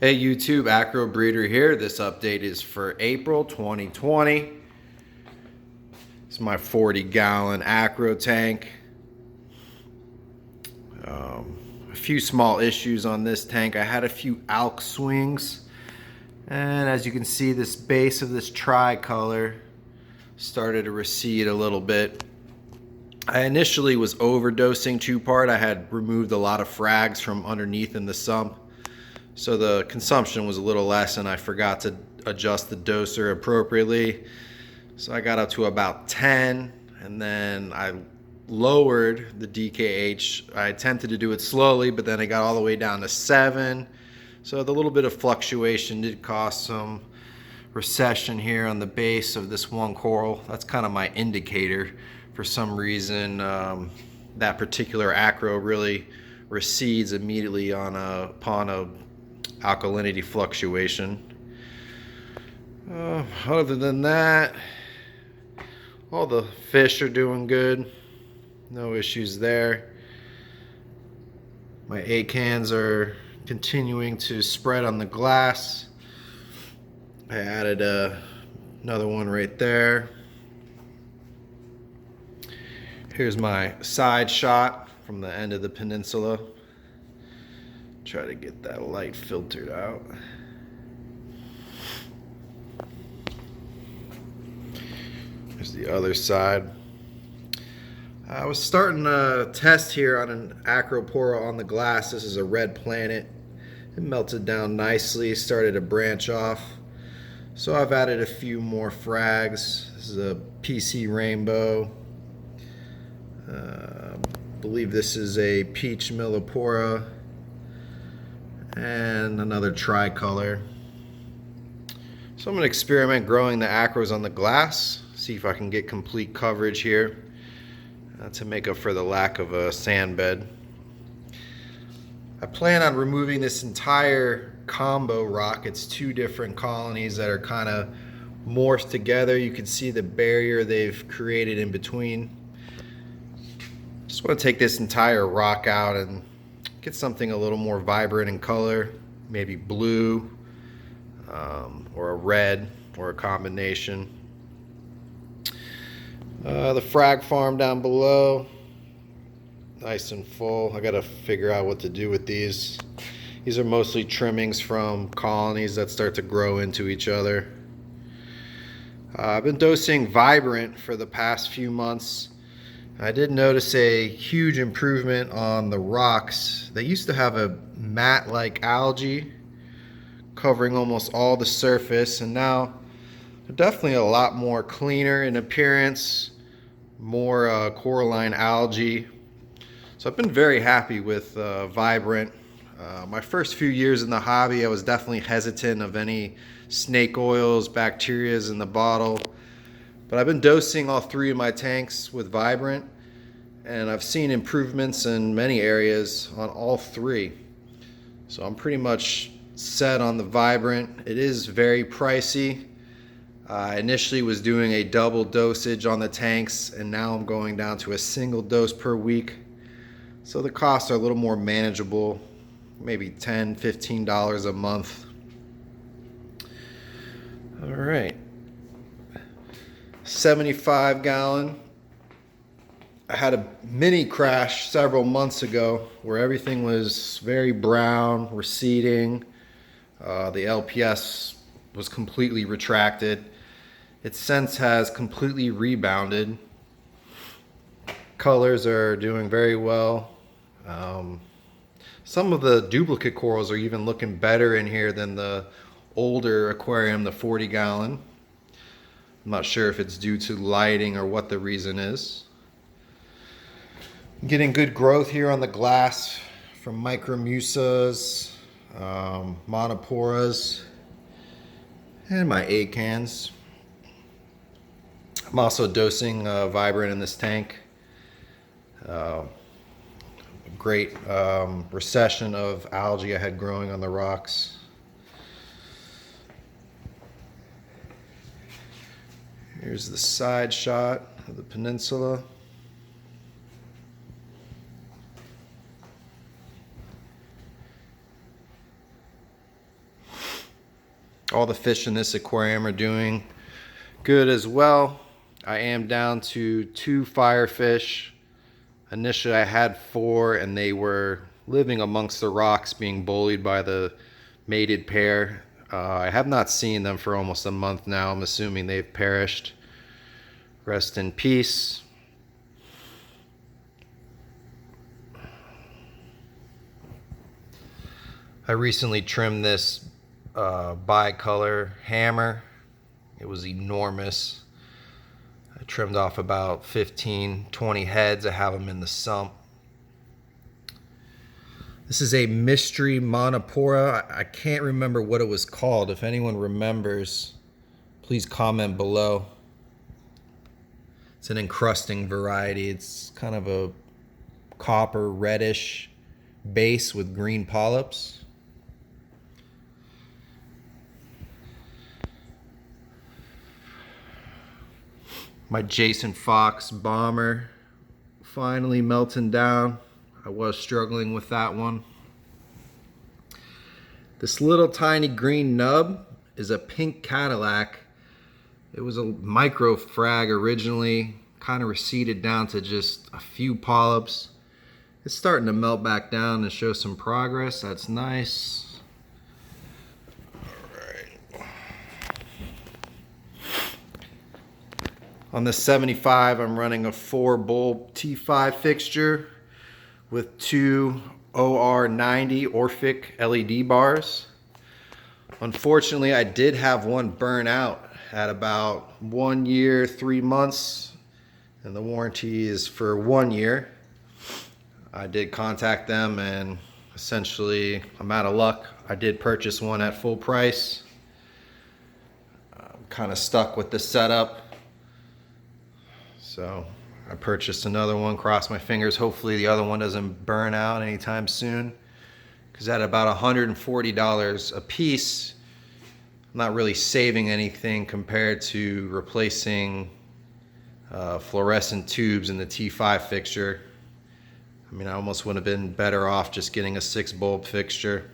Hey YouTube, Acro Breeder here. This update is for April 2020. It's my 40-gallon Acro tank. A few small issues on this tank. I had a few alk swings, and as you can see, this base of this tricolor started to recede a little bit. I initially was overdosing two-part. I had removed a lot of frags from underneath in the sump, so the consumption was a little less, and I forgot to adjust the doser appropriately. So I got up to about 10, and then I lowered the DKH. I attempted to do it slowly, but then I got all the way down to 7. So the little bit of fluctuation did cause some recession here on the base of this one coral. That's kind of my indicator. For some reason, that particular acro really recedes immediately upon a alkalinity fluctuation. Other than that, all the fish are doing good. No issues there. My acans are continuing to spread on the glass. I added another one right there. Here's my side shot from the end of the peninsula. Try to get that light filtered out. Here's the other side. I was starting a test here on an acropora on the glass. This is a red planet. It melted down nicely, started to branch off. So I've added a few more frags. This is a PC rainbow. I believe this is a peach millipora. And another tricolor. So I'm going to experiment growing the acros on the glass, see if I can get complete coverage here to make up for the lack of a sand bed. I plan on removing this entire combo rock. It's 2 different colonies that are kind of morphed together. You can see the barrier they've created in between. Just want to take this entire rock out and get something a little more vibrant in color, maybe blue or a red or a combination. The frag farm down below, nice and full. I gotta figure out what to do with these. These are mostly trimmings from colonies that start to grow into each other. I've been dosing Vibrant for the past few months. I did notice a huge improvement on the rocks. They used to have a mat-like algae covering almost all the surface, and now they're definitely a lot more cleaner in appearance, more coralline algae. So I've been very happy with Vibrant. My first few years in the hobby, I was definitely hesitant of any snake oils, bacterias in the bottle. But I've been dosing all 3 of my tanks with Vibrant, and I've seen improvements in many areas on all 3. So I'm pretty much set on the Vibrant. It is very pricey. I initially was doing a double dosage on the tanks, and now I'm going down to a single dose per week. So the costs are a little more manageable, maybe $10, $15 a month. All right. 75-gallon. I had a mini crash several months ago where everything was very brown, receding. The LPS was completely retracted. It since has completely rebounded. Colors are doing very well. Some of the duplicate corals are even looking better in here than the older aquarium, the 40-gallon. I'm not sure if it's due to lighting or what the reason is. I'm getting good growth here on the glass from micromusas, monoporas, and my acans. I'm also dosing Vibrant in this tank. Great recession of algae I had growing on the rocks. Here's the side shot of the peninsula. All the fish in this aquarium are doing good as well. I am down to 2 firefish. Initially I had 4 and they were living amongst the rocks being bullied by the mated pair. I have not seen them for almost a month now. I'm assuming they've perished. Rest in peace. I recently trimmed this bicolor hammer. It was enormous. I trimmed off about 15, 20 heads. I have them in the sump. This is a mystery monopora. I can't remember what it was called. If anyone remembers, please comment below. It's an encrusting variety. It's kind of a copper reddish base with green polyps. My Jason Fox bomber finally melting down. I was struggling with that one. This little tiny green nub is a pink Cadillac. It was a micro frag originally, kind of receded down to just a few polyps. It's starting to melt back down and show some progress. That's nice. All right. On the 75, I'm running a 4-bulb T5 fixture with 2 OR90 orphek LED bars. Unfortunately, I did have one burn out at about 1 year, 3 months, and the warranty is for 1 year. I did contact them and essentially I'm out of luck. I did purchase one at full price. I'm kind of stuck with the setup. So I purchased another one, crossed my fingers. Hopefully the other one doesn't burn out anytime soon. Because at about $140 a piece, I'm not really saving anything compared to replacing fluorescent tubes in the T5 fixture. I mean, I almost would have been better off just getting a 6-bulb fixture.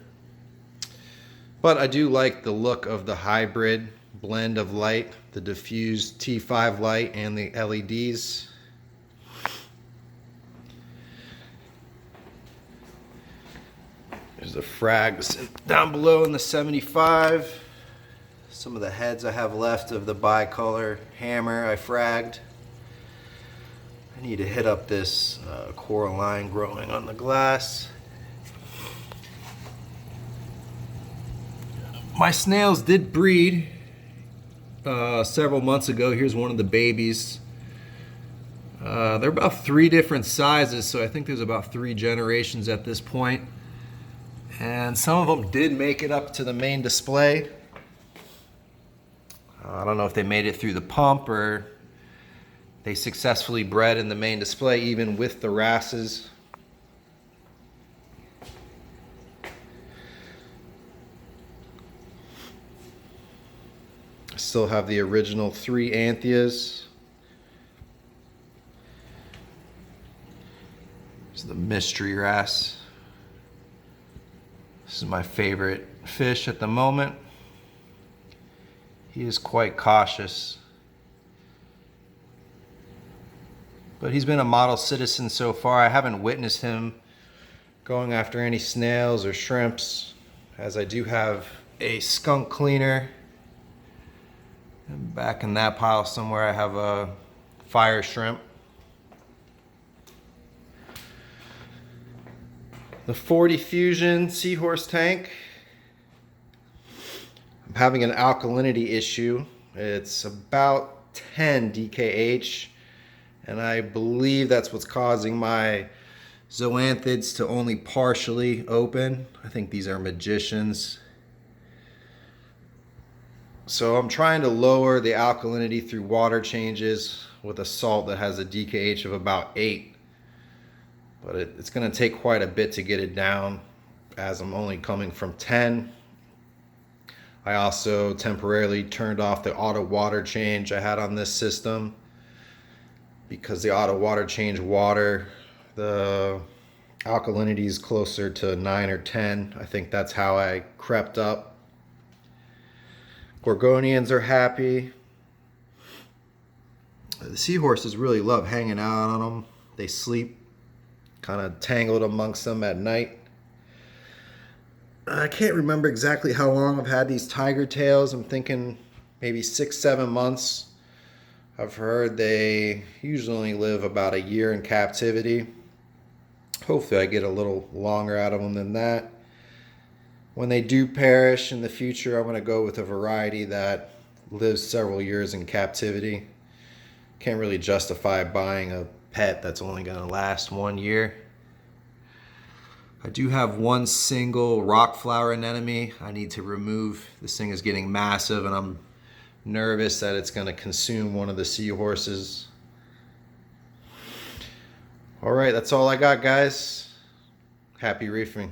But I do like the look of the hybrid blend of light, the diffused T5 light and the LEDs. There's the frags down below in the 75. Some of the heads I have left of the bicolor hammer I fragged. I need to hit up this coral line growing on the glass. My snails did breed several months ago. Here's one of the babies. They're about 3 different sizes, so I think there's about 3 generations at this point. And some of them did make it up to the main display. I don't know if they made it through the pump or they successfully bred in the main display, even with the wrasses. I still have the original 3 Anthias. This is the mystery wrasse. This is my favorite fish at the moment. He is quite cautious, but he's been a model citizen so far. I haven't witnessed him going after any snails or shrimps, as I do have a skunk cleaner. And back in that pile somewhere I have a fire shrimp. The 40 Fusion Seahorse tank. I'm having an alkalinity issue. It's about 10 DKH, and I believe that's what's causing my zoanthids to only partially open. I think these are magicians. So I'm trying to lower the alkalinity through water changes with a salt that has a DKH of about 8. But it's going to take quite a bit to get it down, as I'm only coming from 10. I also temporarily turned off the auto water change I had on this system, because the auto water change water, the alkalinity is closer to 9 or 10. I think that's how I crept up. Gorgonians are happy. The seahorses really love hanging out on them. They sleep kind of tangled amongst them at night. I can't remember exactly how long I've had these tiger tails. I'm thinking maybe 6-7 months. I've heard they usually only live about a year in captivity. Hopefully I get a little longer out of them than that. When they do perish in the future, I'm going to go with a variety that lives several years in captivity. Can't really justify buying a pet that's only going to last 1 year. I do have one single rock flower anemone I need to remove. This thing is getting massive and I'm nervous that it's going to consume one of the seahorses. All right, that's all I got, guys. Happy reefing.